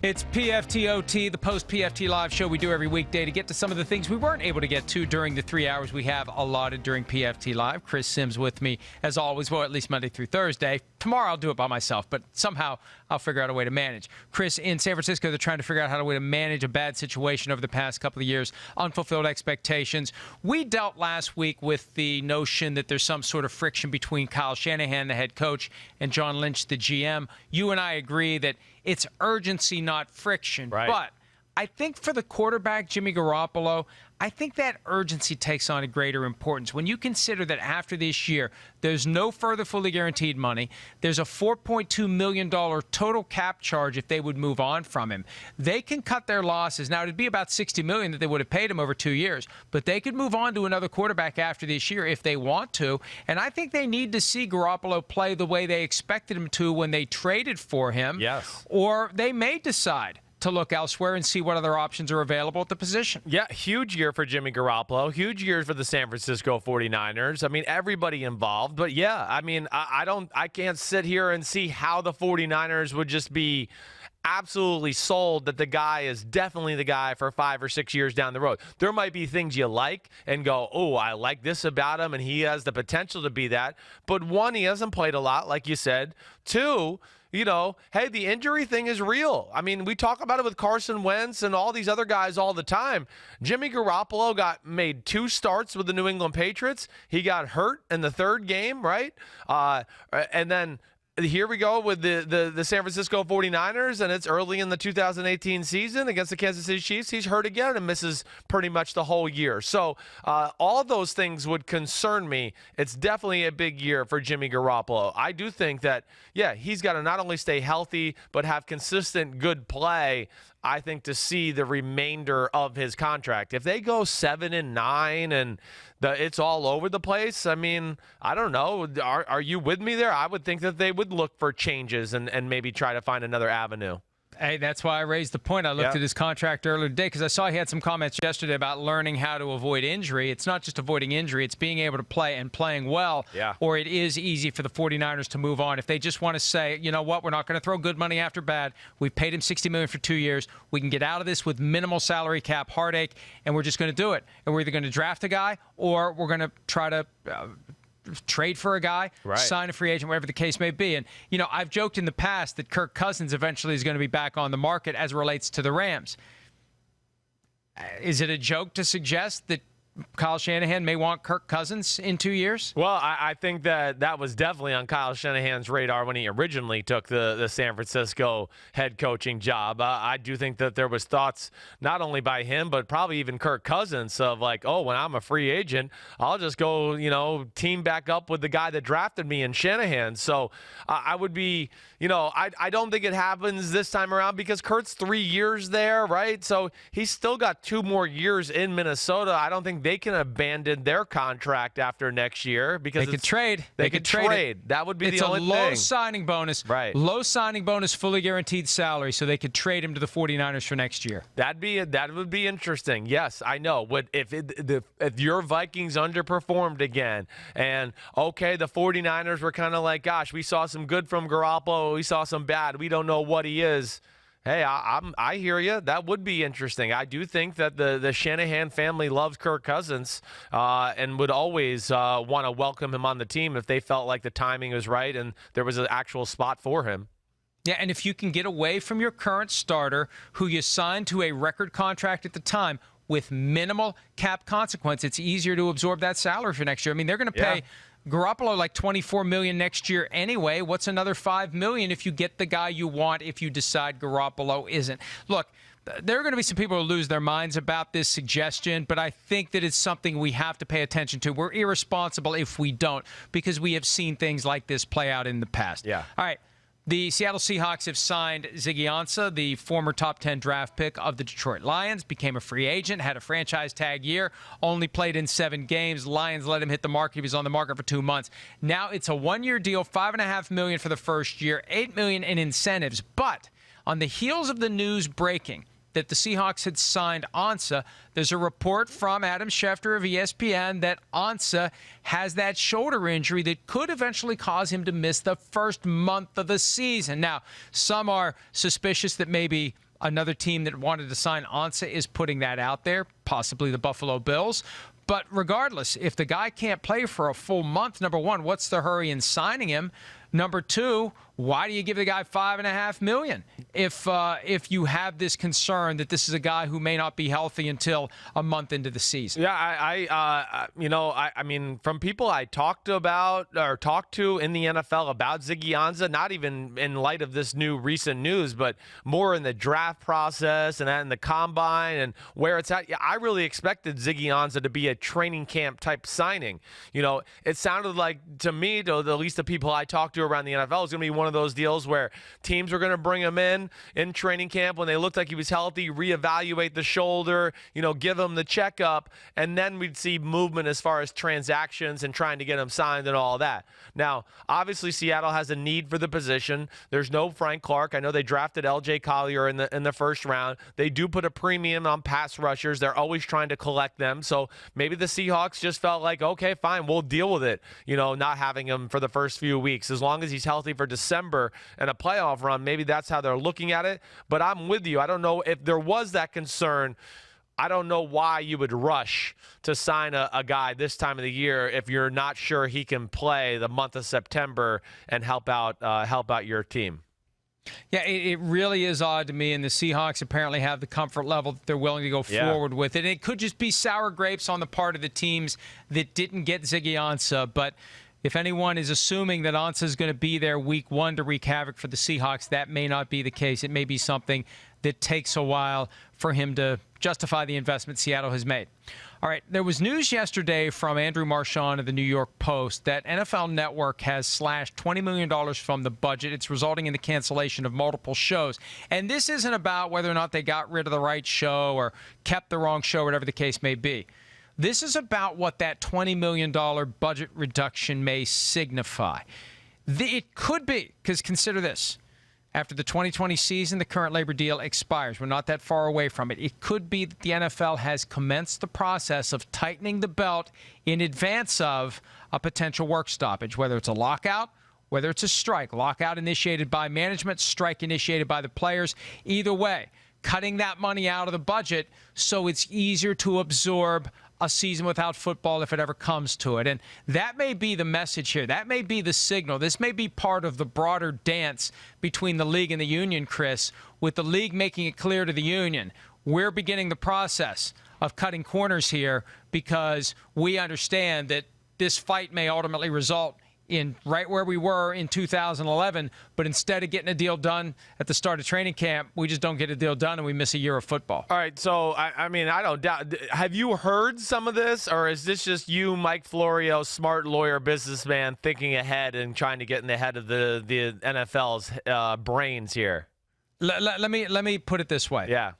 It's PFT, the post-PFT live show we do every weekday to get to some of the things we weren't able to get to during the 3 hours we have allotted during PFT Live. Chris Sims with me, as always, well, at least Monday through Thursday. Tomorrow I'll do it by myself, but somehow I'll figure out a way to manage. Chris, in San Francisco, they're trying to figure out how to manage a bad situation over the past couple of years, unfulfilled expectations. We dealt last week with the notion that there's some sort of friction between Kyle Shanahan, the head coach, and John Lynch, the GM. You and I agree that it's urgency, not friction. Right. But I think for the quarterback, Jimmy Garoppolo, I think that urgency takes on a greater importance. When you consider that after this year, there's no further fully guaranteed money. There's a $4.2 million total cap charge if they would move on from him. They can cut their losses. Now, it'd be about $60 million that they would have paid him over 2 years, but they could move on to another quarterback after this year if they want to. And I think they need to see Garoppolo play the way they expected him to when they traded for him. Yes. Or they may decide to look elsewhere and see what other options are available at the position. Yeah, huge year for Jimmy Garoppolo. Huge year for the San Francisco 49ers. I mean, everybody involved. But, yeah, I mean, I can't sit here and see how the 49ers would just be absolutely sold that the guy is definitely the guy for 5 or 6 years down the road. There might be things you like and go, oh, I like this about him, and he has the potential to be that. But, one, he hasn't played a lot, like you said. Two, you know, hey, the injury thing is real. I mean, we talk about it with Carson Wentz and all these other guys all the time. Jimmy Garoppolo made 2 starts with the New England Patriots. He got hurt in the 3rd game, right? And then here we go with the San Francisco 49ers, and it's early in the 2018 season against the Kansas City Chiefs. He's hurt again and misses pretty much the whole year. So all those things would concern me. It's definitely a big year for Jimmy Garoppolo. I do think that, yeah, he's got to not only stay healthy but have consistent good play, I think, to see the remainder of his contract. If they go 7-9 and it's all over the place, I mean, I don't know. Are you with me there? I would think that they would look for changes and maybe try to find another avenue. Hey, that's why I raised the point. I looked at his contract earlier today because I saw he had some comments yesterday about learning how to avoid injury. It's not just avoiding injury. It's being able to play and playing well, or it is easy for the 49ers to move on. If they just want to say, you know what, we're not going to throw good money after bad. We paid him $60 million for 2 years. We can get out of this with minimal salary cap heartache, and we're just going to do it. And we're either going to draft a guy or we're going to try to trade for a guy, sign a free agent, whatever the case may be. And, you know, I've joked in the past that Kirk Cousins eventually is going to be back on the market as it relates to the Rams. Is it a joke to suggest that Kyle Shanahan may want Kirk Cousins in 2 years? Well, I think that was definitely on Kyle Shanahan's radar when he originally took the San Francisco head coaching job. I do think that there was thoughts not only by him but probably even Kirk Cousins of like, oh, when I'm a free agent, I'll just go, you know, team back up with the guy that drafted me in Shanahan. So I would be, you know, I don't think it happens this time around because Kurt's 3 years there, right? So he's still got 2 more years in Minnesota. I don't think they can abandon their contract after next year because they could trade. They could trade. That would be the only thing. It's a low signing bonus. Right. Low signing bonus, fully guaranteed salary, so they could trade him to the 49ers for next year. That would be interesting. Yes, I know. If your Vikings underperformed again and, okay, the 49ers were kind of like, gosh, we saw some good from Garoppolo. We saw some bad. We don't know what he is. Hey, I hear you. That would be interesting. I do think that the Shanahan family loves Kirk Cousins and would always want to welcome him on the team if they felt like the timing was right and there was an actual spot for him. Yeah, and if you can get away from your current starter, who you signed to a record contract at the time, with minimal cap consequence, it's easier to absorb that salary for next year. I mean, they're going to pay Garoppolo like $24 million next year anyway. What's another $5 million if you get the guy you want if you decide Garoppolo isn't? Look, there are going to be some people who lose their minds about this suggestion, but I think that it's something we have to pay attention to. We're irresponsible if we don't because we have seen things like this play out in the past. Yeah. All right. The Seattle Seahawks have signed Ziggy Ansah, the former top 10 draft pick of the Detroit Lions, became a free agent, had a franchise tag year, only played in 7 games. Lions let him hit the market. He was on the market for 2 months. Now it's a 1-year deal, $5.5 million for the first year, $8 million in incentives. But on the heels of the news breaking that the Seahawks had signed Ansah, there's a report from Adam Schefter of ESPN that Ansah has that shoulder injury that could eventually cause him to miss the first month of the season. Now, some are suspicious that maybe Another team that wanted to sign Ansah is putting that out there, possibly the Buffalo Bills. But regardless, if the guy can't play for a full month, number one, what's the hurry in signing him? Number two, why do you give the guy $5.5 million if you have this concern that this is a guy who may not be healthy until a month into the season? Yeah, I mean, from people I talked to in the NFL about Ziggy Ansah, not even in light of this new recent news, but more in the draft process and in the combine and where it's at. Yeah, I really expected Ziggy Ansah to be a training camp type signing. It sounded like to me, to at least the people I talked to around the NFL, is going to be one of those deals where teams are going to bring him in training camp when they looked like he was healthy, reevaluate the shoulder, give him the checkup, and then we'd see movement as far as transactions and trying to get him signed and all that. Now, obviously, Seattle has a need for the position. There's no Frank Clark. I know they drafted L.J. Collier in the first round. They do put a premium on pass rushers. They're always trying to collect them. So maybe the Seahawks just felt like, okay, fine, we'll deal with it, not having him for the first few weeks. As long as he's healthy for December and a playoff run, maybe that's how they're looking at it. But I'm with you. I don't know if there was that concern. I don't know why you would rush to sign a guy this time of the year if you're not sure he can play the month of September and help out your team. Yeah, it really is odd to me, and the Seahawks apparently have the comfort level that they're willing to go forward with it. It could just be sour grapes on the part of the teams that didn't get Ziggy Ansah, but if anyone is assuming that Ansah is going to be there week one to wreak havoc for the Seahawks, that may not be the case. It may be something that takes a while for him to justify the investment Seattle has made. All right, there was news yesterday from Andrew Marshawn of the New York Post that NFL Network has slashed $20 million from the budget. It's resulting in the cancellation of multiple shows. And this isn't about whether or not they got rid of the right show or kept the wrong show, whatever the case may be. This is about what that $20 million budget reduction may signify. It could be, because consider this. After the 2020 season, the current labor deal expires. We're not that far away from it. It could be that the NFL has commenced the process of tightening the belt in advance of a potential work stoppage, whether it's a lockout, whether it's a strike. Lockout initiated by management, strike initiated by the players. Either way, cutting that money out of the budget so it's easier to absorb a season without football if it ever comes to it. And that may be the message here. That may be the signal. This may be part of the broader dance between the league and the union, Chris, with the league making it clear to the union, we're beginning the process of cutting corners here because we understand that this fight may ultimately result in right where we were in 2011, but instead of getting a deal done at the start of training camp, we just don't get a deal done and we miss a year of football. All right, so, I mean, I don't doubt. Have you heard some of this, or is this just you, Mike Florio, smart lawyer, businessman, thinking ahead and trying to get in the head of the NFL's brains here? Let me put it this way. Yeah.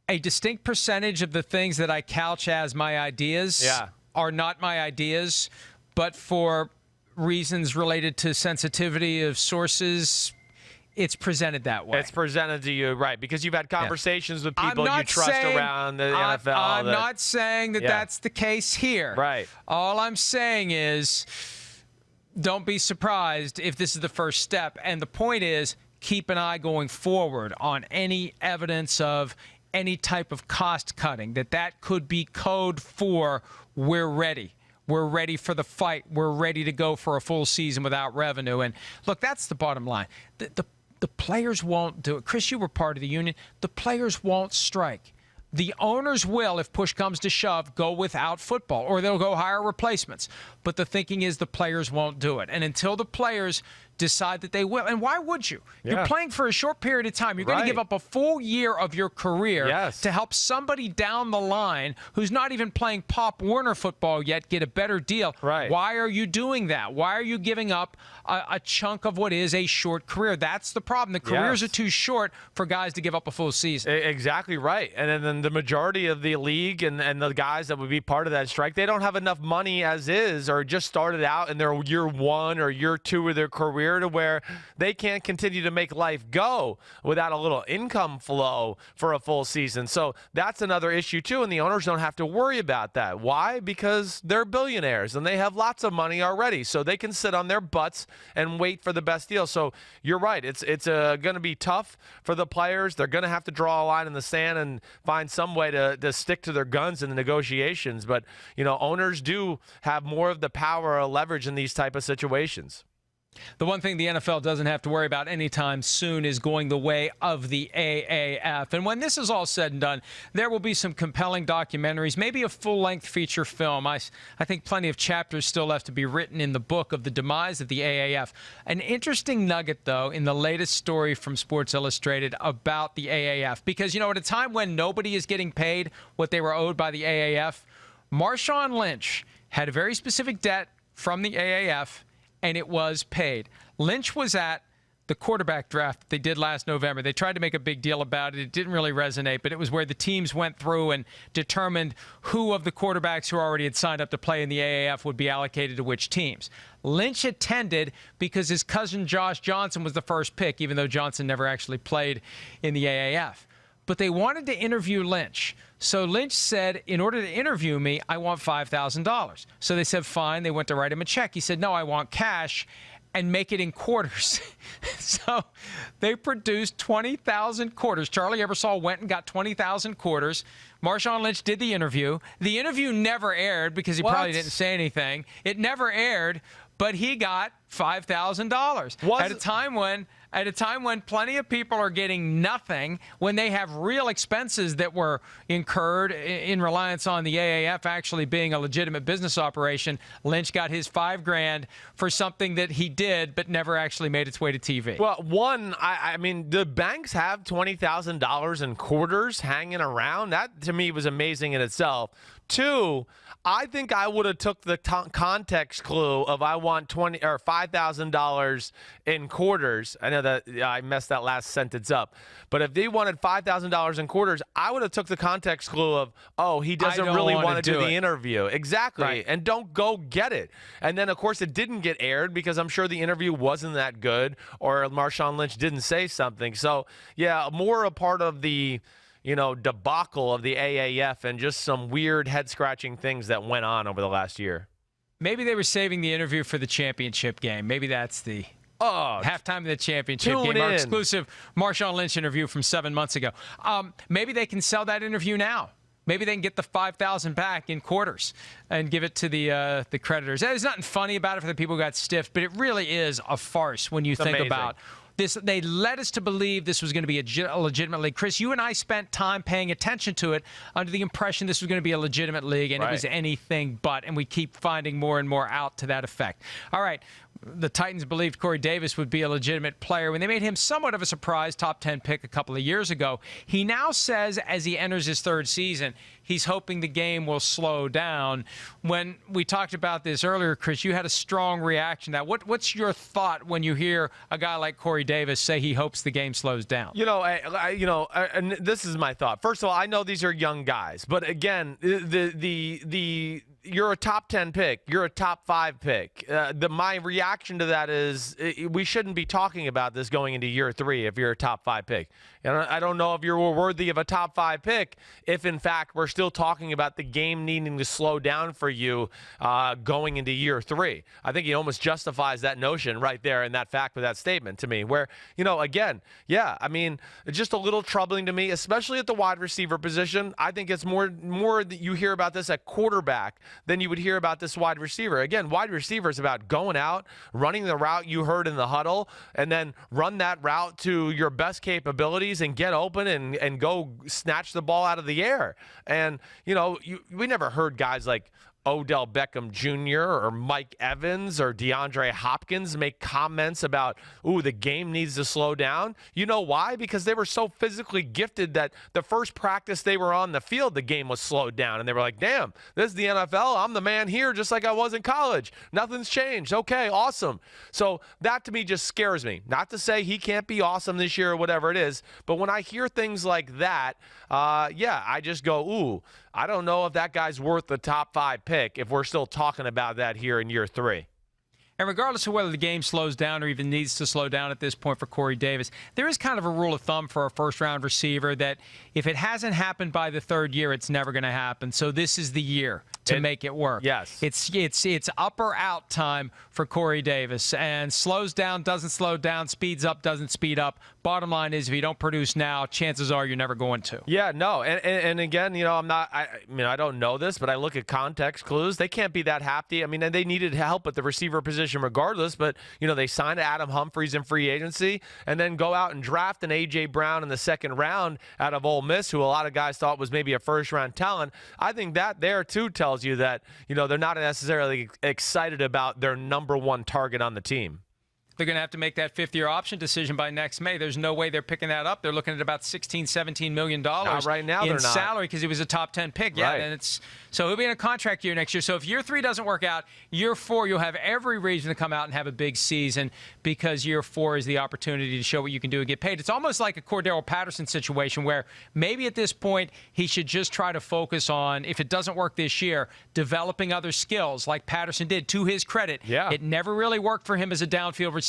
A distinct percentage of the things that I couch as my ideas are not my ideas, but for reasons related to sensitivity of sources, it's presented that way. It's presented to you, right, because you've had conversations with people you trust around the NFL. I'm not saying that that's the case here. Right. All I'm saying is don't be surprised if this is the first step. And the point is keep an eye going forward on any evidence of any type of cost cutting, that could be code for we're ready. We're ready for the fight. We're ready to go for a full season without revenue. And look, that's the bottom line. The players won't do it. Chris, you were part of the union. The players won't strike. The owners will, if push comes to shove, go without football, or they'll go hire replacements. But the thinking is the players won't do it. And until the players decide that they will, and why would you? You're playing for a short period of time. You're going to give up a full year of your career to help somebody down the line who's not even playing Pop Warner football yet get a better deal. Right. Why are you doing that? Why are you giving up a chunk of what is a short career? That's the problem. The careers are too short for guys to give up a full season. Exactly right. And then the majority of the league and the guys that would be part of that strike, they don't have enough money as is, or just started out in their year one or year two of their career career to where they can't continue to make life go without a little income flow for a full season. So that's another issue too, and the owners don't have to worry about that. Why? Because they're billionaires and they have lots of money already, so they can sit on their butts and wait for the best deal. So you're right. It's going to be tough for the players. They're going to have to draw a line in the sand and find some way to stick to their guns in the negotiations. But, owners do have more of the power or leverage in these type of situations. The one thing the NFL doesn't have to worry about anytime soon is going the way of the AAF. And when this is all said and done, there will be some compelling documentaries, maybe a full-length feature film. I think plenty of chapters still left to be written in the book of the demise of the AAF. An interesting nugget, though, in the latest story from Sports Illustrated about the AAF. Because, at a time when nobody is getting paid what they were owed by the AAF, Marshawn Lynch had a very specific debt from the AAF, and it was paid. Lynch was at the quarterback draft they did last November. They tried to make a big deal about it. It didn't really resonate, but it was where the teams went through and determined who of the quarterbacks who already had signed up to play in the AAF would be allocated to which teams. Lynch attended because his cousin Josh Johnson was the first pick, even though Johnson never actually played in the AAF. But they wanted to interview Lynch. So Lynch said, in order to interview me, I want $5,000. So they said, fine. They went to write him a check. He said, no, I want cash and make it in quarters. So they produced 20,000 quarters. Charlie Ebersol went and got 20,000 quarters. Marshawn Lynch did the interview. The interview never aired because he probably didn't say anything. It never aired, but he got $5,000 at a time when plenty of people are getting nothing, when they have real expenses that were incurred in reliance on the AAF actually being a legitimate business operation. Lynch got his $5,000 for something that he did but never actually made its way to TV. Well, I mean, the banks have $20,000 in quarters hanging around. That, to me, was amazing in itself. Two, I think I would have took the context clue of I want $5,000 in quarters. I know that I messed that last sentence up, but if they wanted $5,000 in quarters, I would have took the context clue of, oh, he doesn't really want to do the interview. Exactly, right. And don't go get it. And then, of course, it didn't get aired because I'm sure the interview wasn't that good, or Marshawn Lynch didn't say something. So, yeah, more a part of the debacle of the AAF and just some weird head-scratching things that went on over the last year. Maybe they were saving the interview for the championship game. Maybe that's the halftime of the championship game. Our exclusive Marshawn Lynch interview from 7 months ago. Maybe they can sell that interview now. Maybe they can get the $5,000 back in quarters and give it to the creditors. There's nothing funny about it for the people who got stiffed, but it really is a farce when you think about this. They led us to believe this was going to be a legitimate league. Chris, you and I spent time paying attention to it under the impression this was going to be a legitimate league, and it was anything but, and we keep finding more and more out to that effect. All right, the Titans believed Corey Davis would be a legitimate player when they made him somewhat of a surprise top 10 pick a couple of years ago. He now says, as he enters his third season, he's hoping the game will slow down. When we talked about this earlier, Chris, you had a strong reaction to that. What's your thought when you hear a guy like Corey Davis say he hopes the game slows down? And this is my thought. First of all, I know these are young guys, but again, you're a top 10 pick. You're a top 5 pick. My reaction to that is we shouldn't be talking about this going into year 3 if you're a top 5 pick. And I don't know if you're worthy of a top 5 pick if, in fact, we're still talking about the game needing to slow down for you going into year 3. I think he almost justifies that notion right there in that fact with that statement to me where, again, I mean, it's just a little troubling to me, especially at the wide receiver position. I think it's more that you hear about this at quarterback than you would hear about this wide receiver. Again, wide receiver is about going out, running the route you heard in the huddle, and then run that route to your best capabilities and get open and go snatch the ball out of the air. And, we never heard guys like Odell Beckham Jr. or Mike Evans or DeAndre Hopkins make comments about, the game needs to slow down. You know why? Because they were so physically gifted that the first practice they were on the field, the game was slowed down. And they were like, damn, this is the NFL. I'm the man here just like I was in college. Nothing's changed. Okay, awesome. So that to me just scares me. Not to say he can't be awesome this year or whatever it is, but when I hear things like that, I just go, I don't know if that guy's worth the top 5 pick if we're still talking about that here in year 3. And regardless of whether the game slows down or even needs to slow down at this point for Corey Davis, there is kind of a rule of thumb for a first-round receiver that if it hasn't happened by the third year, it's never going to happen. So this is the year to make it work. Yes. It's up or out time for Corey Davis. And slows down, doesn't slow down, speeds up, doesn't speed up. Bottom line is if you don't produce now, chances are you're never going to. Yeah, no. And again, I don't know this, but I look at context clues. They can't be that happy. I mean, and they needed help at the receiver position regardless, but, they signed Adam Humphries in free agency and then go out and draft an A.J. Brown in the second round out of Ole Miss, who a lot of guys thought was maybe a first-round talent. I think that there, too, tells you that, they're not necessarily excited about their number one target on the team. They're going to have to make that fifth-year option decision by next May. There's no way they're picking that up. They're looking at about $16, $17 million right now, in salary because he was a top 10 pick. Yeah, right. And so he'll be in a contract year next year. So if year 3 doesn't work out, year 4 you'll have every reason to come out and have a big season because year 4 is the opportunity to show what you can do and get paid. It's almost like a Cordero Patterson situation where maybe at this point he should just try to focus on, if it doesn't work this year, developing other skills like Patterson did. To his credit, it never really worked for him as a downfield receiver.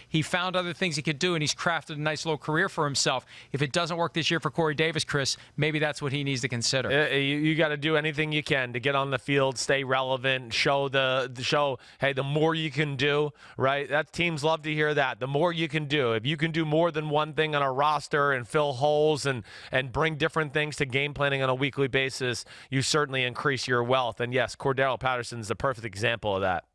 He found other things he could do, and he's crafted a nice little career for himself. If it doesn't work this year for Corey Davis, Chris, maybe that's what he needs to consider. You got to do anything you can to get on the field, stay relevant, show, hey, the more you can do, right? That teams love to hear that. The more you can do. If you can do more than one thing on a roster and fill holes and bring different things to game planning on a weekly basis, you certainly increase your wealth. And, yes, Cordero Patterson's the perfect example of that.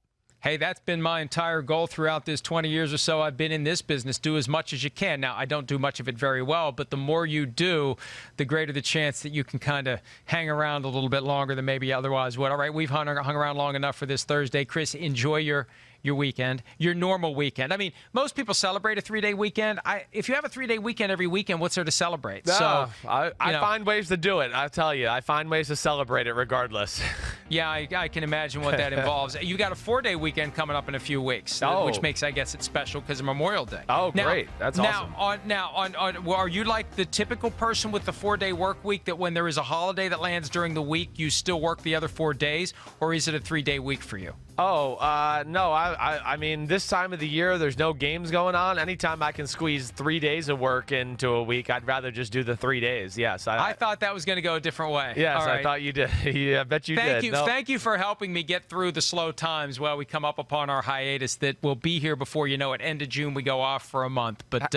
Hey, that's been my entire goal throughout this 20 years or so I've been in this business. Do as much as you can. Now, I don't do much of it very well, but the more you do, the greater the chance that you can kind of hang around a little bit longer than maybe otherwise would. All right, we've hung around long enough for this Thursday. Chris, enjoy your weekend, your normal weekend. I mean, most people celebrate a 3-day weekend. If you have a 3-day weekend every weekend, what's there to celebrate? I find ways to do it. I tell you, I find ways to celebrate it regardless. Yeah, I can imagine what that involves. You got a 4-day weekend coming up in a few weeks, which makes, I guess, it special because of Memorial Day. Oh, great. That's awesome. Are you like the typical person with the 4-day work week that when there is a holiday that lands during the week, you still work the other 4 days, or is it a 3-day week for you? No. I mean, this time of the year, there's no games going on. Anytime I can squeeze 3 days of work into a week, I'd rather just do the 3 days. Yes. I thought that was going to go a different way. Yes, right. I thought you did. I bet you did. Thank you for helping me get through the slow times while we come up upon our hiatus that will be here before you know it. End of June, we go off for a month. But,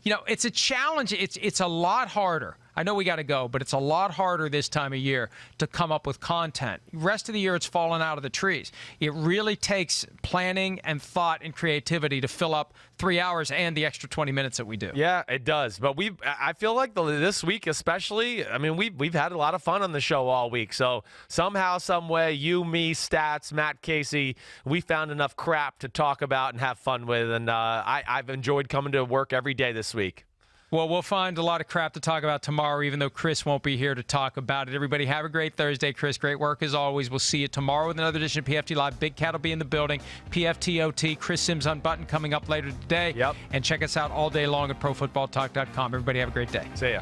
it's a challenge. It's a lot harder. I know we got to go, but it's a lot harder this time of year to come up with content. The rest of the year, it's fallen out of the trees. It really takes planning and thought and creativity to fill up 3 hours and the extra 20 minutes that we do. Yeah, it does. But I feel like this week especially, I mean, we've had a lot of fun on the show all week. So somehow, some way, you, me, Stats, Matt Casey, we found enough crap to talk about and have fun with. And I've enjoyed coming to work every day this week. Well, we'll find a lot of crap to talk about tomorrow, even though Chris won't be here to talk about it. Everybody have a great Thursday. Chris, great work as always. We'll see you tomorrow with another edition of PFT Live. Big Cat will be in the building. PFT OT, Chris Sims Unbuttoned coming up later today. Yep. And check us out all day long at ProFootballTalk.com. Everybody have a great day. See ya.